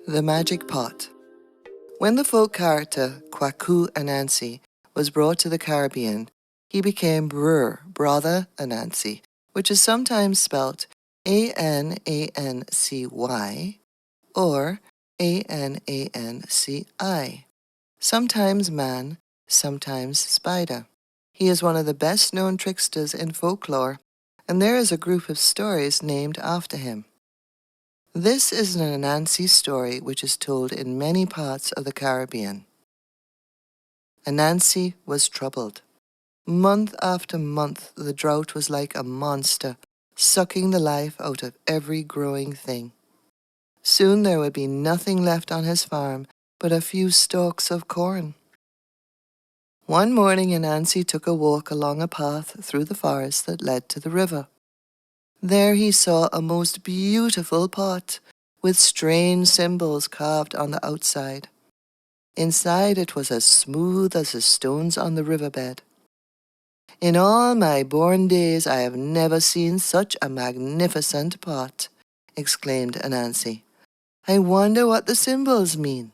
The Magic Pot. When the folk character Kwaku Ananci was brought to the Caribbean, he became Brother Ananci, which is sometimes spelt Anancy or Ananci, sometimes man, sometimes spider. He is one of the best-known tricksters in folklore, and there is a group of stories named after him. This is an Ananci story which is told in many parts of the Caribbean. Ananci was troubled. Month after month the drought was like a monster, sucking the life out of every growing thing. Soon there would be nothing left on his farm but a few stalks of corn. One morning Ananci took a walk along a path through the forest that led to the river. There he saw a most beautiful pot, with strange symbols carved on the outside. Inside it was as smooth as the stones on the riverbed. In all my born days I have never seen such a magnificent pot, exclaimed Ananci. I wonder what the symbols mean.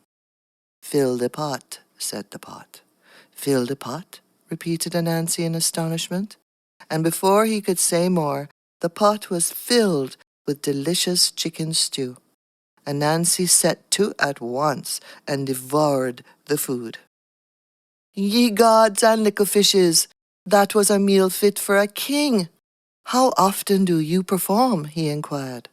Fill the pot, said the pot. Fill the pot, repeated Ananci in astonishment, and before he could say more, the pot was filled with delicious chicken stew. Ananci set to at once and devoured the food. Ye gods and little fishes, that was a meal fit for a king. How often do you perform? He inquired.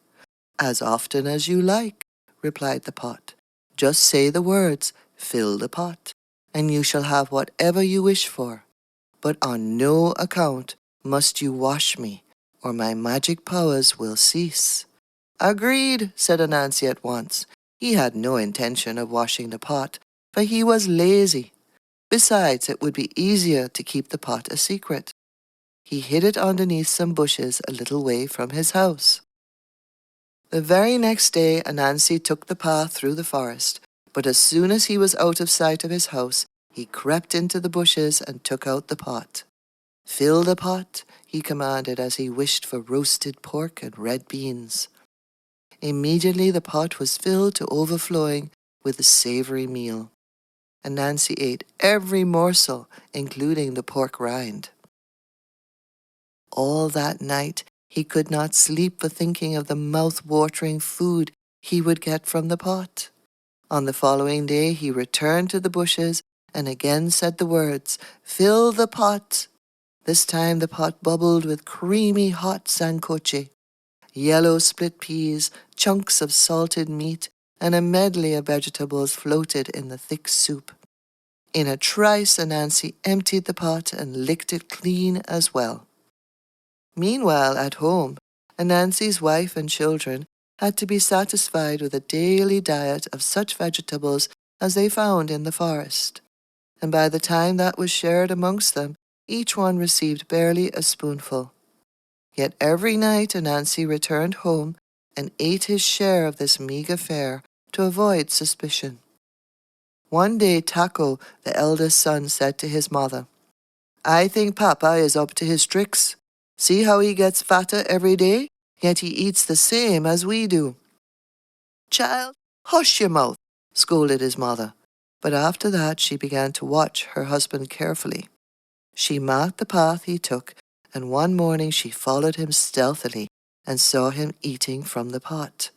As often as you like, replied the pot. Just say the words, fill the pot, and you shall have whatever you wish for. But on no account must you wash me, or my magic powers will cease. Agreed, said Ananci at once. He had no intention of washing the pot, for he was lazy. Besides, it would be easier to keep the pot a secret. He hid it underneath some bushes a little way from his house. The very next day Ananci took the path through the forest, but as soon as he was out of sight of his house, he crept into the bushes and took out the pot. Fill the pot, he commanded as he wished for roasted pork and red beans. Immediately the pot was filled to overflowing with the savory meal. Ananci ate every morsel, including the pork rind. All that night he could not sleep for thinking of the mouth-watering food he would get from the pot. On the following day he returned to the bushes and again said the words, fill the pot. This time the pot bubbled with creamy hot sancoche, yellow split peas, chunks of salted meat, and a medley of vegetables floated in the thick soup. In a trice Ananci emptied the pot and licked it clean as well. Meanwhile, at home, Ananci's wife and children had to be satisfied with a daily diet of such vegetables as they found in the forest, and by the time that was shared amongst them, each one received barely a spoonful. Yet every night Ananci returned home and ate his share of this meager fare to avoid suspicion. One day Taco, the eldest son, said to his mother, I think Papa is up to his tricks. See how he gets fatter every day, yet he eats the same as we do. Child, hush your mouth, scolded his mother. But after that she began to watch her husband carefully. She marked the path he took, and one morning she followed him stealthily and saw him eating from the pot.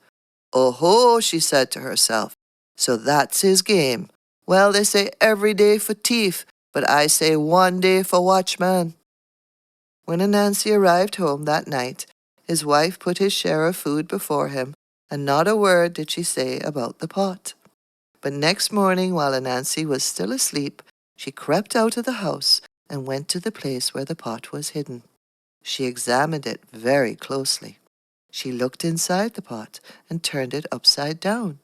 Oh-ho, she said to herself, so that's his game. Well, they say every day for thief, but I say one day for watchman. When Ananci arrived home that night, his wife put his share of food before him, and not a word did she say about the pot. But next morning, while Ananci was still asleep, she crept out of the house and went to the place where the pot was hidden. She examined it very closely. She looked inside the pot and turned it upside down.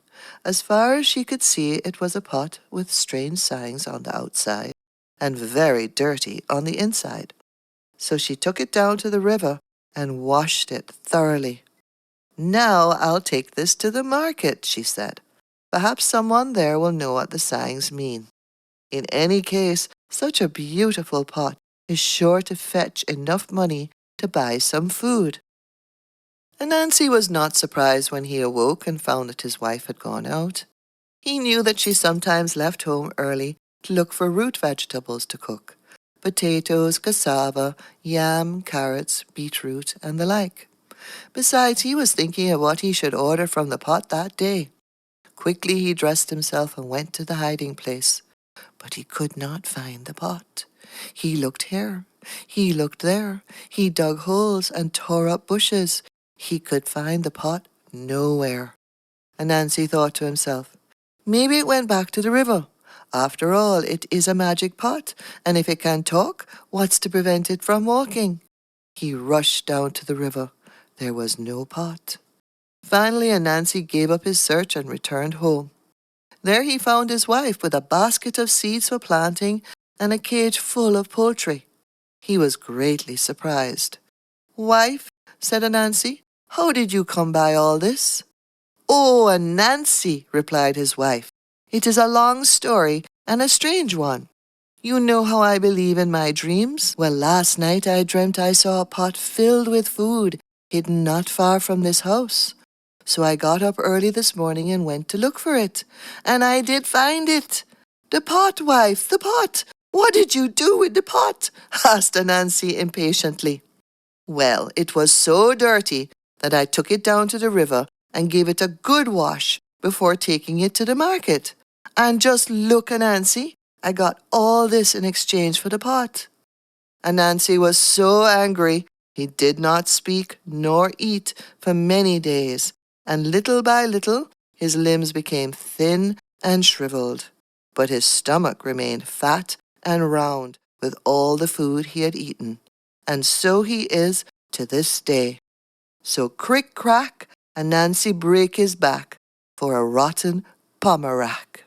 As far as she could see, it was a pot with strange signs on the outside and very dirty on the inside. So she took it down to the river and washed it thoroughly. Now I'll take this to the market, she said. Perhaps someone there will know what the signs mean. In any case, such a beautiful pot is sure to fetch enough money to buy some food. Anancy was not surprised when he awoke and found that his wife had gone out. He knew that she sometimes left home early to look for root vegetables to cook: potatoes, cassava, yam, carrots, beetroot, and the like. Besides, he was thinking of what he should order from the pot that day. Quickly he dressed himself and went to the hiding place. But he could not find the pot. He looked here, he looked there, he dug holes and tore up bushes. He could find the pot nowhere. Anancy thought to himself, maybe it went back to the river. After all, it is a magic pot, and if it can talk, what's to prevent it from walking? He rushed down to the river. There was no pot. Finally, Anancy gave up his search and returned home. There he found his wife with a basket of seeds for planting and a cage full of poultry. He was greatly surprised. "Wife," said Anancy, "how did you come by all this?" "Oh, Anancy," replied his wife, "it is a long story and a strange one. You know how I believe in my dreams? Well, last night I dreamt I saw a pot filled with food hidden not far from this house. So I got up early this morning and went to look for it, and I did find it." "The pot, wife, the pot! What did you do with the pot?" asked Anancy impatiently. "Well, it was so dirty that I took it down to the river and gave it a good wash before taking it to the market. And just look, Anancy, I got all this in exchange for the pot." Anancy was so angry he did not speak nor eat for many days, and little by little his limbs became thin and shriveled, but his stomach remained fat and round with all the food he had eaten, and so he is to this day. So crick crack, Anancy break his back for a rotten pomerack.